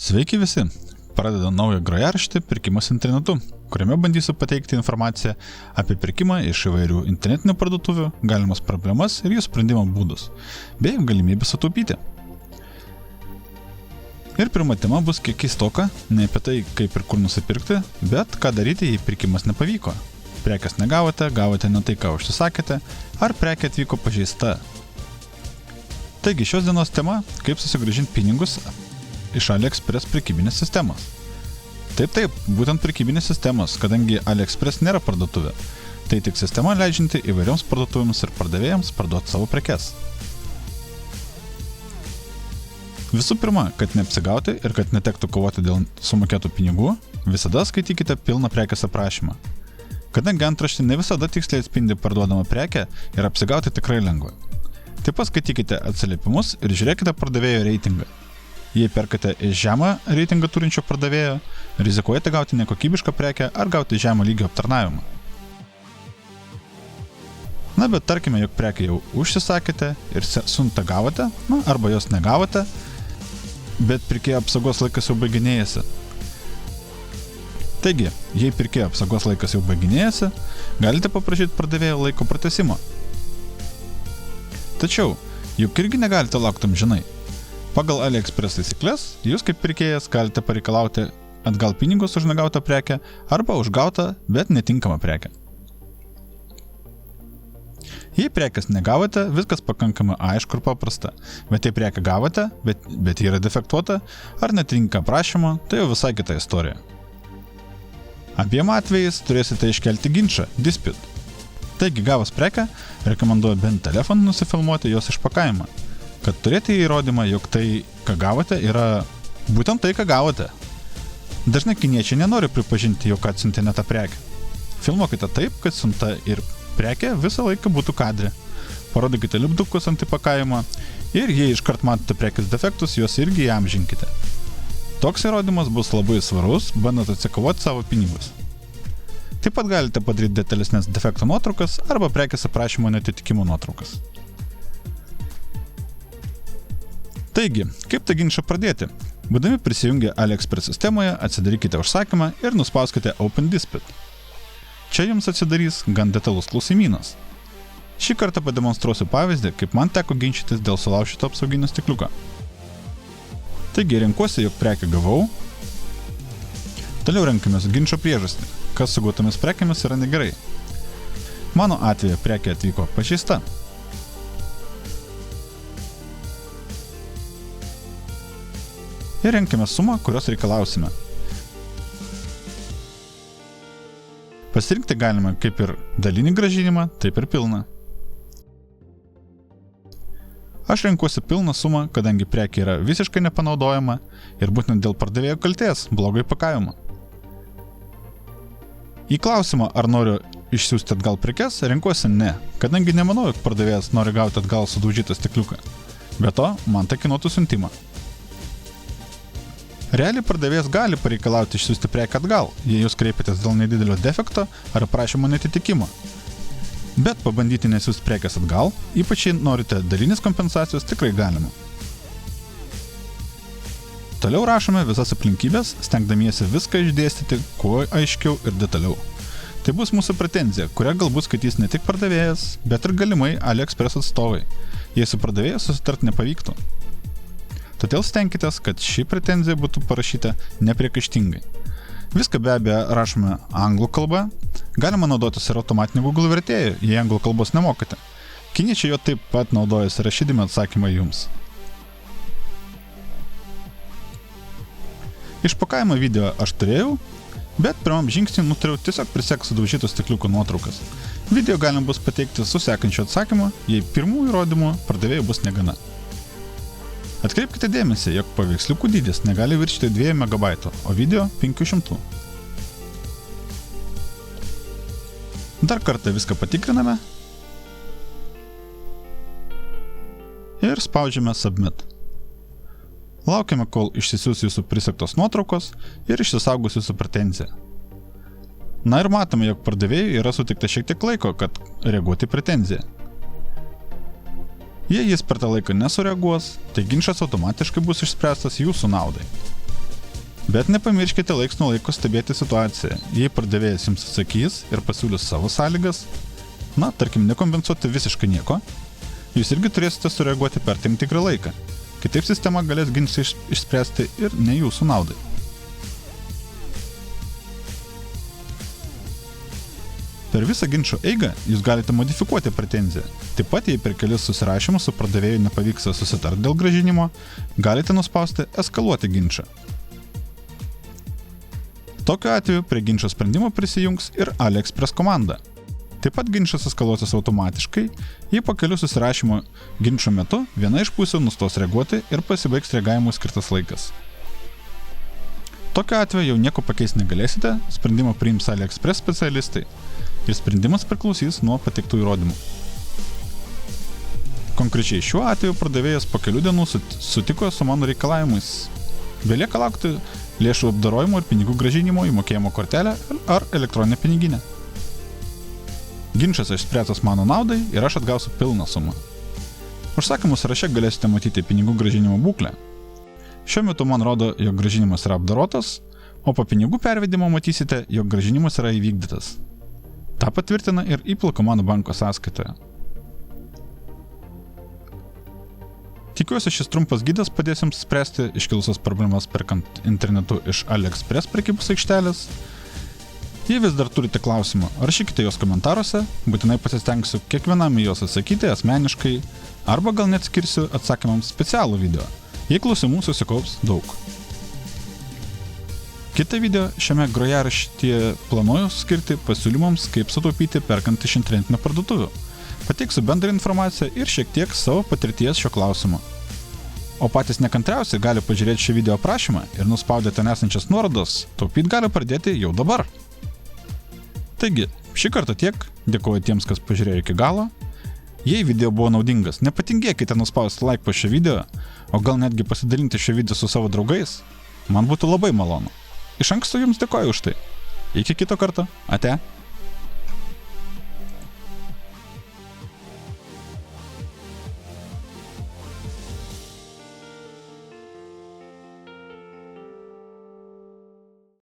Sveiki visi! Pradedu naują grojaraštį Pirkimas internetu, kuriame bandysiu pateikti informaciją apie pirkimą iš įvairių internetinių parduotuvių, galimas problemas ir jų sprendimo būdus, bei galimybę sutaupyti. Ir pirma tema bus kiek keistoka, ne apie tai, kaip ir kur nusipirkti, bet ką daryti, jei pirkimas nepavyko. Prekės negavote, gavote ne tai, ką užsisakėte, ar prekė atvyko pažeista. Taigi šios dienos tema – kaip susigrąžinti pinigus iš AliExpress prekybinės sistemos. Taip, būtent prekybinės sistemos, kadangi AliExpress nėra parduotuvė. Tai tik sistema leidžianti įvairioms parduotuvėms ir pardavėjams parduoti savo prekes. Visų pirma, kad neapsigauti ir kad netektų kovoti dėl sumokėtų pinigų, visada skaitykite pilną prekės aprašymą. Kadangi antraštė ne visada tiksliai atspindi parduodamą prekę ir apsigauti tikrai lengva. Taip pat skaitykite atsiliepimus ir žiūrėkite pardavėjo reitingą. Jei perkate iš žemą reitingą turinčio pardavėjo, rizikuojate gauti nekokybišką prekę ar gauti žemą lygio aptarnavimą. Na, bet tarkime, jog prekę jau užsisakėte ir siuntą gavote, arba jos negavote, bet pirkėjo apsaugos laikas jau baiginėjasi. Taigi, jei pirkėjo apsaugos laikas jau baiginėjasi, galite paprašyti pardavėjo laiko pratęsimo. Tačiau, juk irgi negalite laukti amžinai. Pagal AliExpress taisyklės, jūs kaip pirkėjas galite pareikalauti atgal pinigus už negautą prekę arba už gautą, bet netinkamą prekę. Jei prekės negavote, viskas pakankamai aišku ir paprasta, bet jei prekę gavote, bet ji yra defektuota ar netinka aprašymo, tai jau visai kita istorija. Abiem atvejais turėsite iškelti ginčą, dispute. Taigi gavus prekę, rekomenduoju bent telefonu nusifilmuoti jos išpakavimą, kad turėti įrodymą, jog tai, ką gavote, yra būtent tai, ką gavote. Dažnai kiniečiai nenori pripažinti, jog atsiuntė ne tą prekę. Filmuokite taip, kad siunta ir prekė visą laiką būtų kadre. Parodykite lipdukus ant įpakavimo ir jei iškart matote prekės defektus, juos irgi įamžinkite. Toks įrodymas bus labai svarus, bandant atsikovoti savo pinigus. Taip pat galite padaryti detalesnės defekto nuotraukas arba prekės aprašymo neatitikimo nuotraukas. Taigi, kaip tą ginčą pradėti? Būdami prisijungę AliExpress sistemoje, atsidarykite užsakymą ir nuspauskite Open Dispute. Čia jums atsidarys gan detalus klausimynas. Šį kartą pademonstruosiu pavyzdį, kaip man teko ginčytis dėl sulaužyto apsauginio stikliuko. Taigi, renkuosi, jog prekę gavau. Toliau renkamės ginčo priežastį, kas su gautomis prekėmis yra negerai. Mano atveju prekė atvyko pažeista. Ir renkime sumą, kurios reikalausime. Pasirinkti galime kaip ir dalinį grąžinimą, taip ir pilną. Aš renkuosi pilną sumą, kadangi prekė yra visiškai nepanaudojama ir būtent dėl pardavėjo kaltės, blogo įpakavimo. Į klausimą, ar noriu išsiųsti atgal prekes, renkuosi ne, kadangi nemanau, jog pardavėjas nori gauti atgal sudaužytą stikliuką. Be to, man tai kainuotų siuntimą. Realiai pardavėjas gali pareikalauti išsiųsti prekę atgal, jei jūs kreipiatės dėl nedidelio defekto ar aprašymo neatitikimo. Bet pabandyti nesiųsti prekės atgal, ypač jei norite dalinės kompensacijos, tikrai galima. Toliau rašome visas aplinkybės, stengdamiesi viską išdėstyti kuo aiškiau ir detaliau. Tai bus mūsų pretenzija, kurią galbūt skaitys ne tik pardavėjas, bet ir galimai AliExpress atstovai, jei su pardavėjas susitart nepavyktų. Todėl stenkitės, kad ši pretenzija būtų parašyta nepriekaištingai. Viską be abejo rašome anglų kalba, galima naudotis ir automatiniu Google vertėju, jei anglų kalbos nemokate. Kiniečiai jo taip pat naudojasi rašydami atsakymą jums. Išpakavimo video aš turėjau, bet pirmam žingsniui nutariau tiesiog prisegti sudaužytų stikliukų nuotraukas. Video galim bus pateikti su sekančiu atsakymu, jei pirmų įrodymų pardavėjų bus negana. Atkreipkite dėmesį, jog paveiksliukų dydis negali viršyti 2 MB, o video 500. Dar kartą viską patikriname ir spaudžiame Submit. Laukiame, kol išsisiųs jūsų prisegtos nuotraukos ir išsisaugos jūsų pretenziją. Na ir matome, jog pardavėjui yra suteikta šiek tiek laiko, kad reaguoti į pretenziją. Jei jis per tą laiką nesureaguos, tai ginčas automatiškai bus išspręstas jūsų naudai. Bet nepamirškite laiks nuo laiko stebėti situaciją. Jei pardavėjas jums atsakys ir pasiūlys savo sąlygas, tarkim, nekompensuoti visiškai nieko, jūs irgi turėsite sureaguoti per tam tikrą laiką. Kitaip sistema galės ginčą išspręsti ir ne jūsų naudai. Per visą ginčo eigą jūs galite modifikuoti pretenziją. Taip pat, jei per kelis susirašymus su pardavėju nepavyksta susitarti dėl grąžinimo, galite nuspausti eskaluoti ginčą. Tokiu atveju prie ginčo sprendimo prisijungs ir AliExpress komanda. Taip pat ginčas eskaluosis automatiškai, jei po kelių susirašymo ginčo metu viena iš pusių nustos reaguoti ir pasibaigs reagavimui skirtas laikas. Tokiu atveju jau nieko pakeisti negalėsite, sprendimą priims AliExpress specialistai ir sprendimas priklausys nuo pateiktų įrodymų. Konkrečiai šiuo atveju pardavėjas po kelių dienų sutiko su mano reikalavimais. Belieka laukti lėšų apdorojimo ir pinigų grąžinimo į mokėjimo kortelę ar elektroninę piniginę. Ginčas išspręstas mano naudai ir aš atgausiu pilną sumą. Užsakymų sąraše galėsite matyti pinigų grąžinimo būklę. Šiuo metu man rodo, jog grąžinimas yra apdorotas, o po pinigų pervedimo matysite, jog grąžinimas yra įvykdytas. Ta patvirtina ir įplauka mano banko sąskaitoje. Tikiuosi, šis trumpas gidas padės jums spręsti iškilusias problemas perkant internetu iš AliExpress prekybos aikštelės. Jei vis dar turite klausimą, rašykite juos komentaruose, būtinai pasistengsiu kiekvienam į juos atsakyti asmeniškai, arba gal net skirsiu atsakymams specialų video, jei klausimų susikaups daug. Kitą video šiame grojaraštyje planuoju skirti pasiūlymams, kaip sutaupyti perkant iš internetinio parduotuvių. Pateiksiu bendrą informaciją ir šiek tiek savo patirties šio klausimo. O patys nekantriausi gali pažiūrėti šį video aprašymą ir nuspaudę ten esančias nuorodas, taupyti gali pradėti jau dabar. Taigi, šį kartą tiek, dėkoju tiems, kas pažiūrėjo iki galo. Jei video buvo naudingas, nepatingėkite nuspausti like po šio video, o gal netgi pasidalinti šio video su savo draugais. Man būtų labai malonu. Iš anksto jums dėkoju už tai. Iki kito karto. Ate.